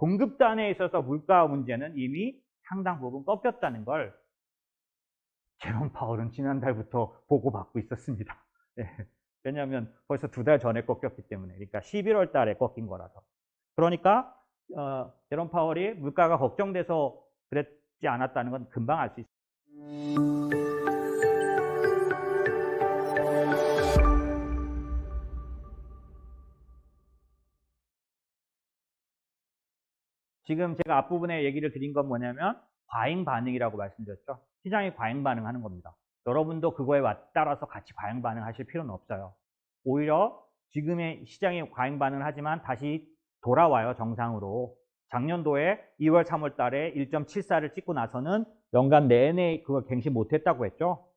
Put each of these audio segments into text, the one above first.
공급단에 있어서 물가 문제는 이미 상당 부분 꺾였다는 걸 제롬 파월은 지난달부터 보고받고 있었습니다. 네. 왜냐하면 벌써 2달 전에 꺾였기 때문에. 그러니까 11월 달에 꺾인 거라서. 그러니까 제롬 파월이 물가가 걱정돼서 그랬지 않았다는 건 금방 알 수 있습니다. 지금 제가 앞부분에 얘기를 드린 건 뭐냐면 과잉 반응이라고 말씀드렸죠. 시장이 과잉 반응하는 겁니다. 여러분도 그거에 따라서 같이 과잉 반응하실 필요는 없어요. 오히려 지금의 시장이 과잉 반응을 하지만 다시 돌아와요, 정상으로. 작년도에 2월, 3월 달에 1.74를 찍고 나서는 연간 내내 그걸 갱신 못했다고 했죠.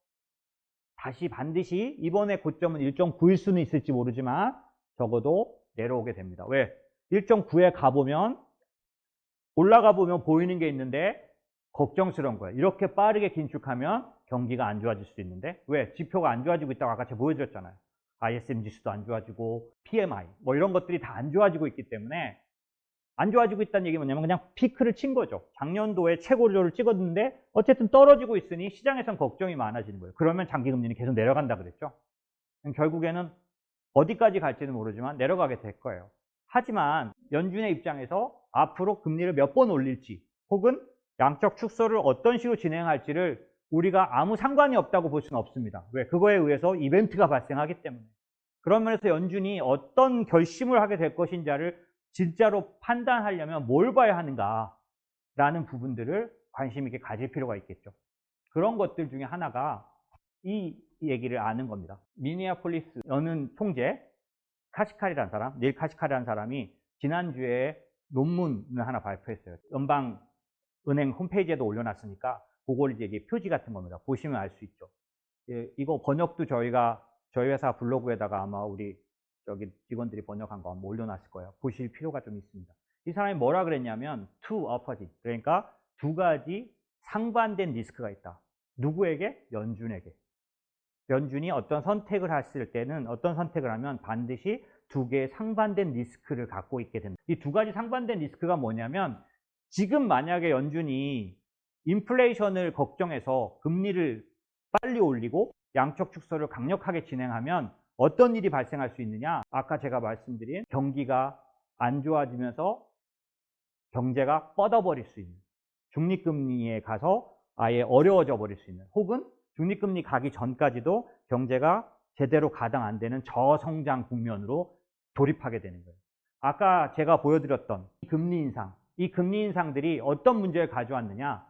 다시 반드시 이번에 고점은 1.9일 수는 있을지 모르지만 적어도 내려오게 됩니다. 왜? 1.9에 가보면 올라가 보면 보이는 게 있는데 걱정스러운 거예요. 이렇게 빠르게 긴축하면 경기가 안 좋아질 수도 있는데 왜? 지표가 안 좋아지고 있다고 아까 제가 보여드렸잖아요. ISM 지수도 안 좋아지고 PMI 뭐 이런 것들이 다 안 좋아지고 있기 때문에 안 좋아지고 있다는 얘기는 뭐냐면 그냥 피크를 친 거죠. 작년도에 최고조를 찍었는데 어쨌든 떨어지고 있으니 시장에선 걱정이 많아지는 거예요. 그러면 장기금리는 계속 내려간다 그랬죠. 결국에는 어디까지 갈지는 모르지만 내려가게 될 거예요. 하지만 연준의 입장에서 앞으로 금리를 몇 번 올릴지 혹은 양적 축소를 어떤 식으로 진행할지를 우리가 아무 상관이 없다고 볼 수는 없습니다. 왜? 그거에 의해서 이벤트가 발생하기 때문에. 그런 면에서 연준이 어떤 결심을 하게 될 것인지를 진짜로 판단하려면 뭘 봐야 하는가라는 부분들을 관심 있게 가질 필요가 있겠죠. 그런 것들 중에 하나가 이 얘기를 아는 겁니다. 미니애폴리스 여는 총재 카시칼이라는 사람, 닐 카시칼이라는 사람이 지난주에 논문을 하나 발표했어요. 연방은행 홈페이지에도 올려놨으니까 그걸 이제 이게 표지 같은 겁니다. 보시면 알 수 있죠. 예, 이거 번역도 저희 회사 블로그에다가 아마 우리 직원들이 번역한 거 한번 올려놨을 거예요. 보실 필요가 좀 있습니다. 이 사람이 뭐라 그랬냐면 two opposite, 그러니까 두 가지 상반된 리스크가 있다. 누구에게? 연준에게. 연준이 어떤 선택을 했을 때는 어떤 선택을 하면 반드시 두 개의 상반된 리스크를 갖고 있게 된다. 이 두 가지 상반된 리스크가 뭐냐면 지금 만약에 연준이 인플레이션을 걱정해서 금리를 빨리 올리고 양적 축소를 강력하게 진행하면 어떤 일이 발생할 수 있느냐? 아까 제가 말씀드린 경기가 안 좋아지면서 경제가 뻗어버릴 수 있는, 중립금리에 가서 아예 어려워져 버릴 수 있는, 혹은 중립금리 가기 전까지도 경제가 제대로 가당 안 되는 저성장 국면으로 돌입하게 되는 거예요. 아까 제가 보여드렸던 금리 인상, 이 금리 인상들이 어떤 문제를 가져왔느냐?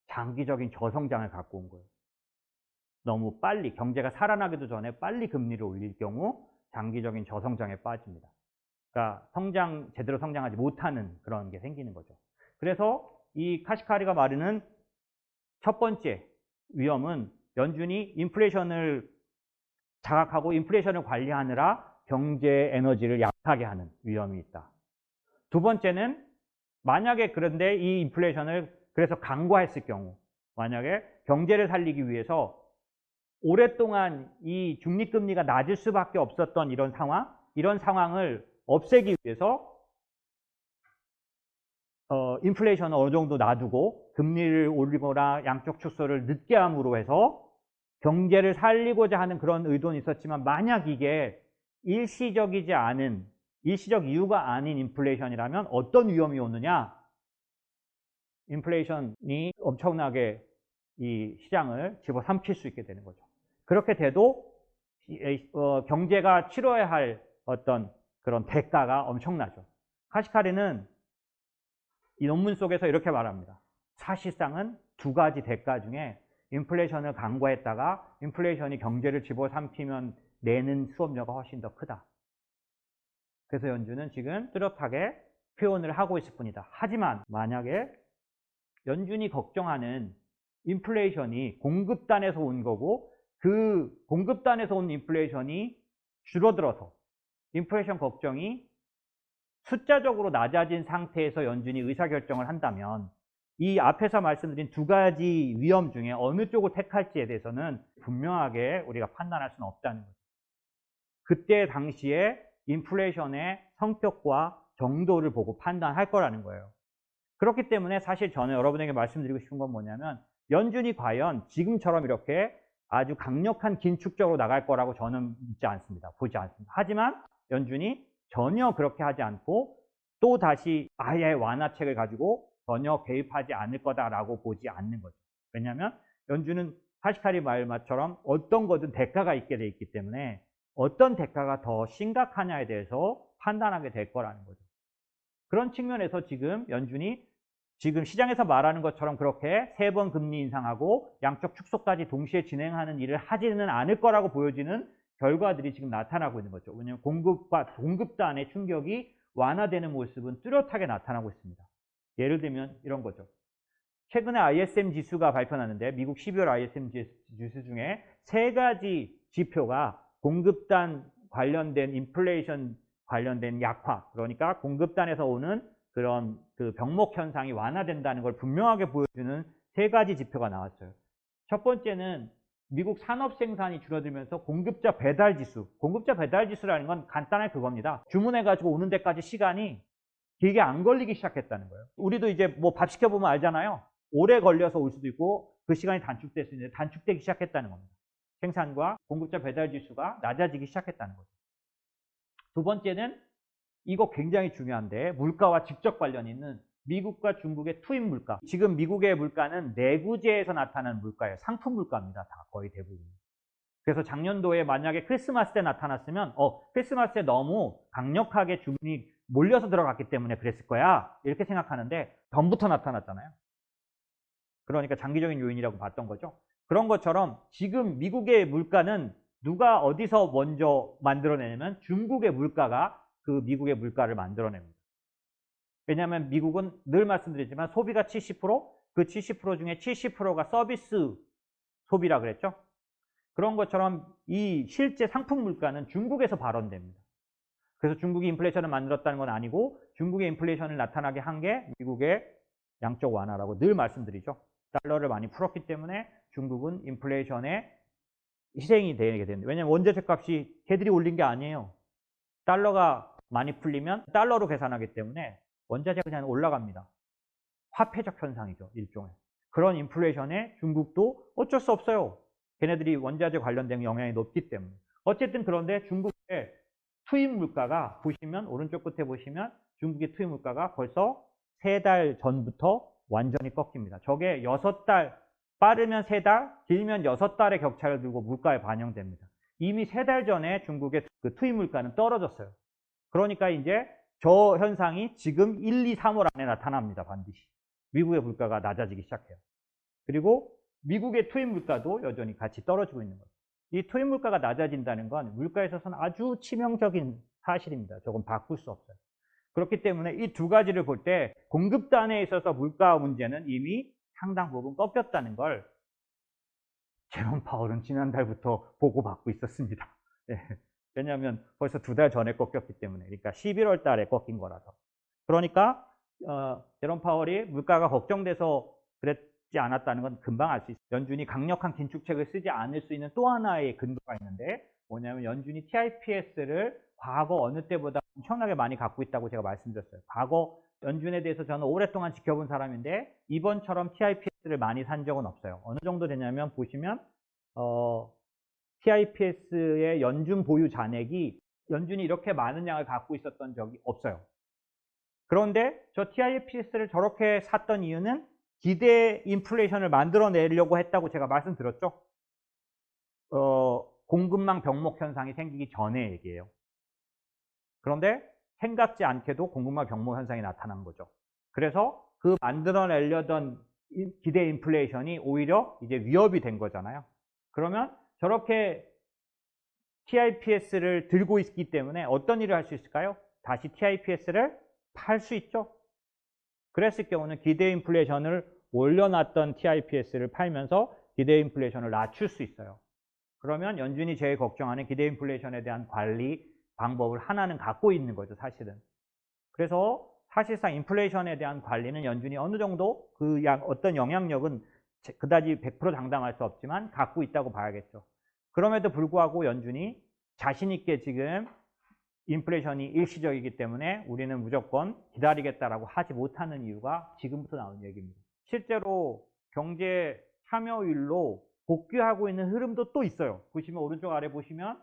장기적인 저성장을 갖고 온 거예요. 너무 빨리, 경제가 살아나기도 전에 빨리 금리를 올릴 경우 장기적인 저성장에 빠집니다. 그러니까 제대로 성장하지 못하는 그런 게 생기는 거죠. 그래서 이 카시카리가 말하는 첫 번째 위험은 연준이 인플레이션을 자각하고 인플레이션을 관리하느라 경제 에너지를 약하게 하는 위험이 있다. 두 번째는 만약에 그런데 이 인플레이션을 그래서 강화했을 경우, 만약에 경제를 살리기 위해서 오랫동안 이 중립금리가 낮을 수밖에 없었던 이런 상황을 없애기 위해서 인플레이션을 어느 정도 놔두고 금리를 올리거나 양적 축소를 늦게 함으로 해서 경제를 살리고자 하는 그런 의도는 있었지만 만약 이게 일시적 이유가 아닌 인플레이션이라면 어떤 위험이 오느냐? 인플레이션이 엄청나게 이 시장을 집어삼킬 수 있게 되는 거죠. 그렇게 돼도 경제가 치러야 할 어떤 그런 대가가 엄청나죠. 카시카리는 이 논문 속에서 이렇게 말합니다. 사실상은 두 가지 대가 중에 인플레이션을 강화했다가 인플레이션이 경제를 집어삼키면 내는 수업료가 훨씬 더 크다. 그래서 연준은 지금 뚜렷하게 표현을 하고 있을 뿐이다. 하지만 만약에 연준이 걱정하는 인플레이션이 공급단에서 온 거고 그 공급단에서 온 인플레이션이 줄어들어서 인플레이션 걱정이 숫자적으로 낮아진 상태에서 연준이 의사결정을 한다면 이 앞에서 말씀드린 두 가지 위험 중에 어느 쪽을 택할지에 대해서는 분명하게 우리가 판단할 수는 없다는 거죠. 그때 당시에 인플레이션의 성격과 정도를 보고 판단할 거라는 거예요. 그렇기 때문에 사실 저는 여러분에게 말씀드리고 싶은 건 뭐냐면 연준이 과연 지금처럼 이렇게 아주 강력한 긴축적으로 나갈 거라고 저는 믿지 않습니다. 보지 않습니다. 하지만 연준이 전혀 그렇게 하지 않고 또 다시 아예 완화책을 가지고 전혀 개입하지 않을 거다라고 보지 않는 거죠. 왜냐하면 연준은 하시카리 말처럼 어떤 거든 대가가 있게 돼 있기 때문에 어떤 대가가 더 심각하냐에 대해서 판단하게 될 거라는 거죠. 그런 측면에서 지금 연준이 지금 시장에서 말하는 것처럼 그렇게 3번 금리 인상하고 양적 축소까지 동시에 진행하는 일을 하지는 않을 거라고 보여지는 결과들이 지금 나타나고 있는 거죠. 왜냐하면 공급단의 충격이 완화되는 모습은 뚜렷하게 나타나고 있습니다. 예를 들면 이런 거죠. 최근에 ISM 지수가 발표났는데 미국 12월 ISM 지수 중에 3가지 지표가 공급단 관련된 인플레이션 관련된 약화, 그러니까 공급단에서 오는 그런 그 병목 현상이 완화된다는 걸 분명하게 보여주는 3가지 지표가 나왔어요. 첫 번째는 미국 산업 생산이 줄어들면서 공급자 배달 지수. 공급자 배달 지수라는 건 간단하게 그겁니다. 주문해가지고 오는 데까지 시간이 길게 안 걸리기 시작했다는 거예요. 우리도 이제 뭐 밥 시켜보면 알잖아요. 오래 걸려서 올 수도 있고 그 시간이 단축될 수 있는데 단축되기 시작했다는 겁니다. 생산과 공급자 배달 지수가 낮아지기 시작했다는 거죠. 두 번째는 이거 굉장히 중요한데 물가와 직접 관련이 있는 미국과 중국의 투입 물가. 지금 미국의 물가는 내구재에서 나타나는 물가예요. 상품 물가입니다. 다 거의 대부분. 그래서 작년도에 만약에 크리스마스 때 나타났으면 크리스마스 때 너무 강력하게 주문이 몰려서 들어갔기 때문에 그랬을 거야. 이렇게 생각하는데 전부터 나타났잖아요. 그러니까 장기적인 요인이라고 봤던 거죠. 그런 것처럼 지금 미국의 물가는 누가 어디서 먼저 만들어내냐면 중국의 물가가 그 미국의 물가를 만들어냅니다. 왜냐하면 미국은 늘 말씀드리지만 소비가 70%, 그 70% 중에 70%가 서비스 소비라 그랬죠. 그런 것처럼 이 실제 상품 물가는 중국에서 발원됩니다. 그래서 중국이 인플레이션을 만들었다는 건 아니고 중국의 인플레이션을 나타나게 한 게 미국의 양적 완화라고 늘 말씀드리죠. 달러를 많이 풀었기 때문에 중국은 인플레이션에 희생이 되게 되는데, 왜냐하면 원자재 값이 걔들이 올린 게 아니에요. 달러가 많이 풀리면 달러로 계산하기 때문에 원자재가 그냥 올라갑니다. 화폐적 현상이죠, 일종의. 그런 인플레이션에 중국도 어쩔 수 없어요. 걔네들이 원자재 관련된 영향이 높기 때문에. 어쨌든 그런데 중국의 투입 물가가 보시면 오른쪽 끝에 보시면 중국의 투입 물가가 벌써 3달 전부터 완전히 꺾입니다. 저게 6달, 빠르면 3달, 길면 6달의 격차를 두고 물가에 반영됩니다. 이미 3달 전에 중국의 그 투입 물가는 떨어졌어요. 그러니까 이제 저 현상이 지금 1, 2, 3월 안에 나타납니다. 반드시. 미국의 물가가 낮아지기 시작해요. 그리고 미국의 투입 물가도 여전히 같이 떨어지고 있는 거죠. 이 투입 물가가 낮아진다는 건 물가에 있어서는 아주 치명적인 사실입니다. 조금 바꿀 수 없어요. 그렇기 때문에 이 두 가지를 볼 때 공급단에 있어서 물가 문제는 이미 상당 부분 꺾였다는 걸 제롬 파월은 지난달부터 보고받고 있었습니다. 네. 왜냐하면 벌써 2달 전에 꺾였기 때문에. 그러니까 11월 달에 꺾인 거라서. 그러니까 제롬 파월이 물가가 걱정돼서 그랬지 않았다는 건 금방 알 수 있어요. 연준이 강력한 긴축책을 쓰지 않을 수 있는 또 하나의 근거가 있는데 뭐냐면 연준이 TIPS를 과거 어느 때보다 엄청나게 많이 갖고 있다고 제가 말씀드렸어요. 과거 연준에 대해서 저는 오랫동안 지켜본 사람인데 이번처럼 TIPS를 많이 산 적은 없어요. 어느 정도 되냐면 보시면 TIPS의 연준 보유 잔액이 연준이 이렇게 많은 양을 갖고 있었던 적이 없어요. 그런데 저 TIPS를 저렇게 샀던 이유는 기대 인플레이션을 만들어내려고 했다고 제가 말씀드렸죠. 공급망 병목 현상이 생기기 전에 얘기예요. 그런데 생각지 않게도 공급망 병목 현상이 나타난 거죠. 그래서 그 만들어내려던 기대 인플레이션이 오히려 이제 위협이 된 거잖아요. 그러면 저렇게 TIPS를 들고 있기 때문에 어떤 일을 할 수 있을까요? 다시 TIPS를 팔 수 있죠. 그랬을 경우는 기대 인플레이션을 올려놨던 TIPS를 팔면서 기대 인플레이션을 낮출 수 있어요. 그러면 연준이 제일 걱정하는 기대 인플레이션에 대한 관리 방법을 하나는 갖고 있는 거죠, 사실은. 그래서 사실상 인플레이션에 대한 관리는 연준이 어느 정도 어떤 영향력은 그다지 100% 장담할 수 없지만 갖고 있다고 봐야겠죠. 그럼에도 불구하고 연준이 자신 있게 지금 인플레이션이 일시적이기 때문에 우리는 무조건 기다리겠다라고 하지 못하는 이유가 지금부터 나오는 얘기입니다. 실제로 경제 참여율로 복귀하고 있는 흐름도 또 있어요. 보시면 오른쪽 아래 보시면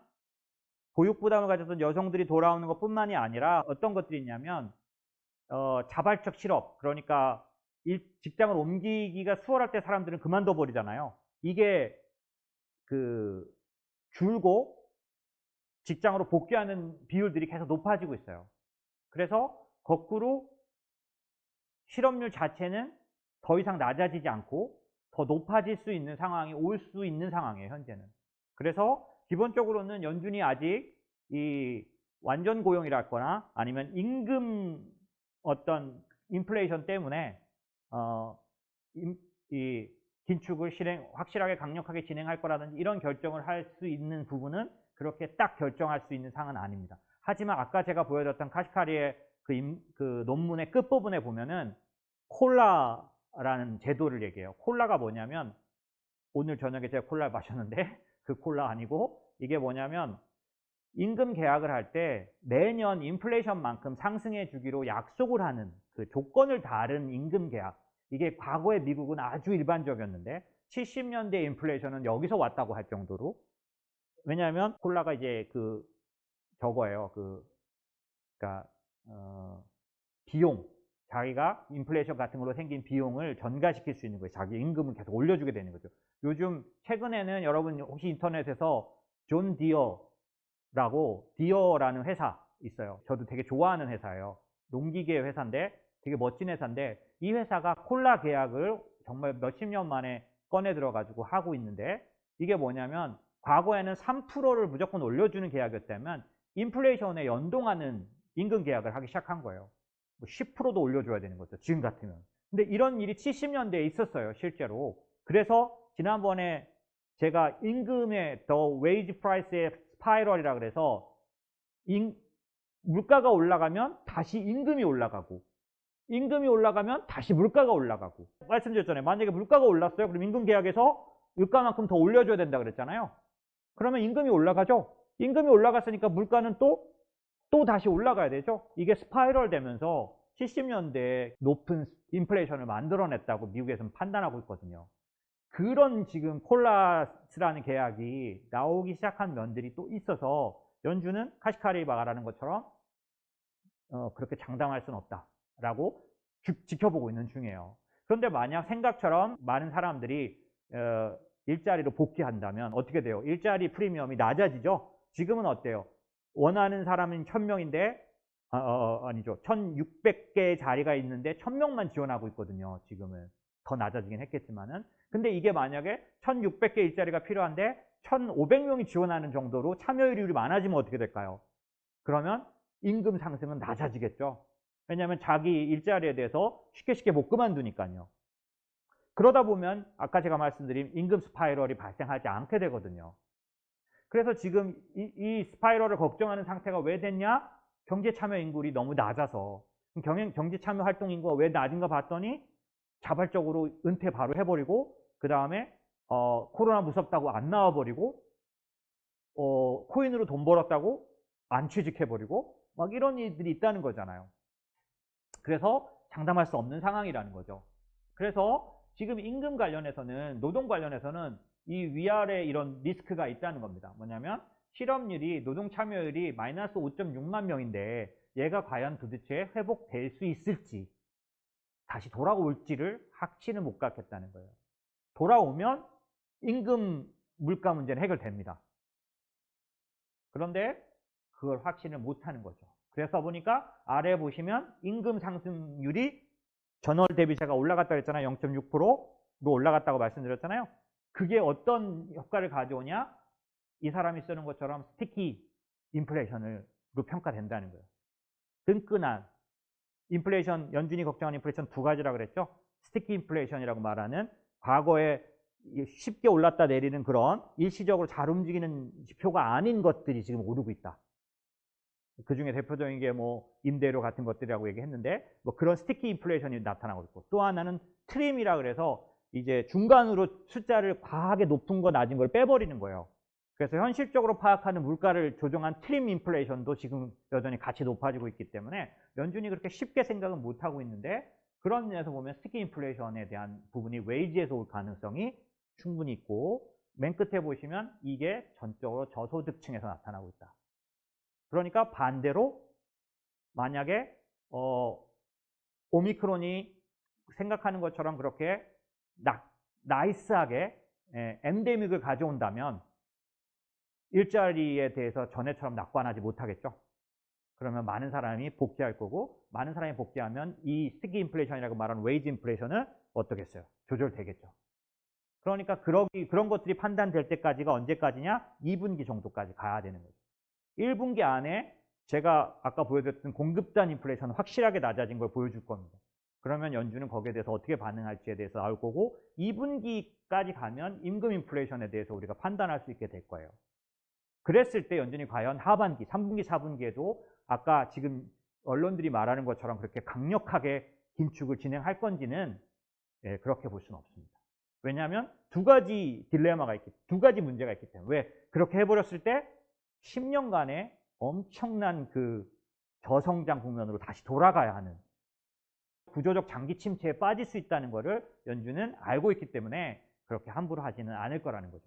보육 부담을 가졌던 여성들이 돌아오는 것뿐만이 아니라 어떤 것들이 있냐면 자발적 실업, 그러니까 직장을 옮기기가 수월할 때 사람들은 그만둬 버리잖아요. 이게 줄고 직장으로 복귀하는 비율들이 계속 높아지고 있어요. 그래서 거꾸로 실업률 자체는 더 이상 낮아지지 않고 더 높아질 수 있는 상황이 올 수 있는 상황이에요, 현재는. 그래서 기본적으로는 연준이 아직 이 완전 고용이랄거나 아니면 임금 어떤 인플레이션 때문에 이 긴축을 확실하게 강력하게 진행할 거라든지 이런 결정을 할 수 있는 부분은 그렇게 딱 결정할 수 있는 사항은 아닙니다. 하지만 아까 제가 보여줬던 카시카리의 그 논문의 끝부분에 보면은 콜라라는 제도를 얘기해요. 콜라가 뭐냐면 오늘 저녁에 제가 콜라를 마셨는데 그 콜라 아니고 이게 뭐냐면 임금 계약을 할 때 매년 인플레이션만큼 상승해 주기로 약속을 하는 그 조건을 다른 임금 계약. 이게 과거에 미국은 아주 일반적이었는데 70년대 인플레이션은 여기서 왔다고 할 정도로, 왜냐하면 콜라가 이제 저거예요. 그러니까 비용, 자기가 인플레이션 같은 걸로 생긴 비용을 전가시킬 수 있는 거예요. 자기 임금을 계속 올려주게 되는 거죠. 요즘 최근에는 여러분 혹시 인터넷에서 존 디어라는 회사 있어요. 저도 되게 좋아하는 회사예요. 농기계 회사인데 되게 멋진 회사인데 이 회사가 콜라 계약을 정말 몇십 년 만에 꺼내 들어가지고 하고 있는데 이게 뭐냐면 과거에는 3%를 무조건 올려주는 계약이었다면 인플레이션에 연동하는 임금 계약을 하기 시작한 거예요. 10%도 올려줘야 되는 거죠, 지금 같으면. 근데 이런 일이 70년대에 있었어요, 실제로. 그래서 지난번에 제가 임금의 The Wage Price의 스파이럴이라 그래서 물가가 올라가면 다시 임금이 올라가고 임금이 올라가면 다시 물가가 올라가고, 말씀드렸잖아요. 만약에 물가가 올랐어요. 그럼 임금 계약에서 물가만큼 더 올려줘야 된다 그랬잖아요. 그러면 임금이 올라가죠. 임금이 올라갔으니까 물가는 또 다시 올라가야 되죠. 이게 스파이럴 되면서 70년대에 높은 인플레이션을 만들어냈다고 미국에서는 판단하고 있거든요. 그런 지금 콜라스라는 계약이 나오기 시작한 면들이 또 있어서 연준은 카시카리 말하는 것처럼 그렇게 장담할 수는 없다라고 지켜보고 있는 중이에요. 그런데 만약 생각처럼 많은 사람들이 일자리로 복귀한다면 어떻게 돼요? 일자리 프리미엄이 낮아지죠. 지금은 어때요? 원하는 사람은 1000명인데 아니죠. 1600개의 자리가 있는데 1000명만 지원하고 있거든요. 지금은 더 낮아지긴 했겠지만은. 근데 이게 만약에 1600개 일자리가 필요한데 1500명이 지원하는 정도로 참여율이 많아지면 어떻게 될까요? 그러면 임금 상승은 낮아지겠죠. 왜냐하면 자기 일자리에 대해서 쉽게 못 그만두니까요. 그러다 보면 아까 제가 말씀드린 임금 스파이럴이 발생하지 않게 되거든요. 그래서 지금 이 스파이럴을 걱정하는 상태가 왜 됐냐? 경제 참여 인구율이 너무 낮아서. 경제 참여 활동 인구가 왜 낮은가 봤더니 자발적으로 은퇴 바로 해버리고 그 다음에 코로나 무섭다고 안 나와버리고 코인으로 돈 벌었다고 안 취직해버리고 막 이런 일들이 있다는 거잖아요. 그래서 장담할 수 없는 상황이라는 거죠. 그래서 지금 임금 관련해서는, 노동 관련해서는 이 위아래 이런 리스크가 있다는 겁니다. 뭐냐면 실업률이, 노동 참여율이 마이너스 5.6만 명인데 얘가 과연 도대체 회복될 수 있을지, 다시 돌아올지를 확신을 못 갖겠다는 거예요. 돌아오면 임금 물가 문제는 해결됩니다. 그런데 그걸 확신을 못 하는 거죠. 그래서 보니까 아래 보시면 임금 상승률이 전월 대비세가 올라갔다고 했잖아요. 0.6%로 올라갔다고 말씀드렸잖아요. 그게 어떤 효과를 가져오냐? 이 사람이 쓰는 것처럼 스티키 인플레이션으로 평가된다는 거예요. 끈끈한 인플레이션, 연준이 걱정하는 인플레이션 두 가지라고 그랬죠. 스티키 인플레이션이라고 말하는 과거에 쉽게 올랐다 내리는 그런 일시적으로 잘 움직이는 지표가 아닌 것들이 지금 오르고 있다. 그 중에 대표적인 게 뭐 임대료 같은 것들이라고 얘기했는데 뭐 그런 스티키 인플레이션이 나타나고 있고, 또 하나는 트림이라 그래서 이제 중간으로 숫자를 과하게 높은 거 낮은 걸 빼버리는 거예요. 그래서 현실적으로 파악하는 물가를 조정한 트림 인플레이션도 지금 여전히 같이 높아지고 있기 때문에 연준이 그렇게 쉽게 생각은 못하고 있는데, 그런 면에서 보면 스틱 인플레이션에 대한 부분이 웨이지에서 올 가능성이 충분히 있고, 맨 끝에 보시면 이게 전적으로 저소득층에서 나타나고 있다. 그러니까 반대로 만약에 오미크론이 생각하는 것처럼 그렇게 나이스하게 엔데믹을 가져온다면 일자리에 대해서 전에처럼 낙관하지 못하겠죠. 그러면 많은 사람이 복귀할 거고, 많은 사람이 복귀하면 이 스틱 인플레이션이라고 말하는 웨이지 인플레이션은 어떻겠어요? 조절되겠죠. 그러니까 그런 것들이 판단될 때까지가 언제까지냐? 2분기 정도까지 가야 되는 거죠. 1분기 안에 제가 아까 보여드렸던 공급단 인플레이션은 확실하게 낮아진 걸 보여줄 겁니다. 그러면 연준은 거기에 대해서 어떻게 반응할지에 대해서 나올 거고, 2분기까지 가면 임금 인플레이션에 대해서 우리가 판단할 수 있게 될 거예요. 그랬을 때 연준이 과연 하반기, 3분기, 4분기에도 아까 지금 언론들이 말하는 것처럼 그렇게 강력하게 긴축을 진행할 건지는 그렇게 볼 수는 없습니다. 왜냐하면 두 가지 문제가 있기 때문에. 왜? 그렇게 해버렸을 때 10년간의 엄청난 그 저성장 국면으로 다시 돌아가야 하는 구조적 장기 침체에 빠질 수 있다는 것을 연준은 알고 있기 때문에 그렇게 함부로 하지는 않을 거라는 거죠.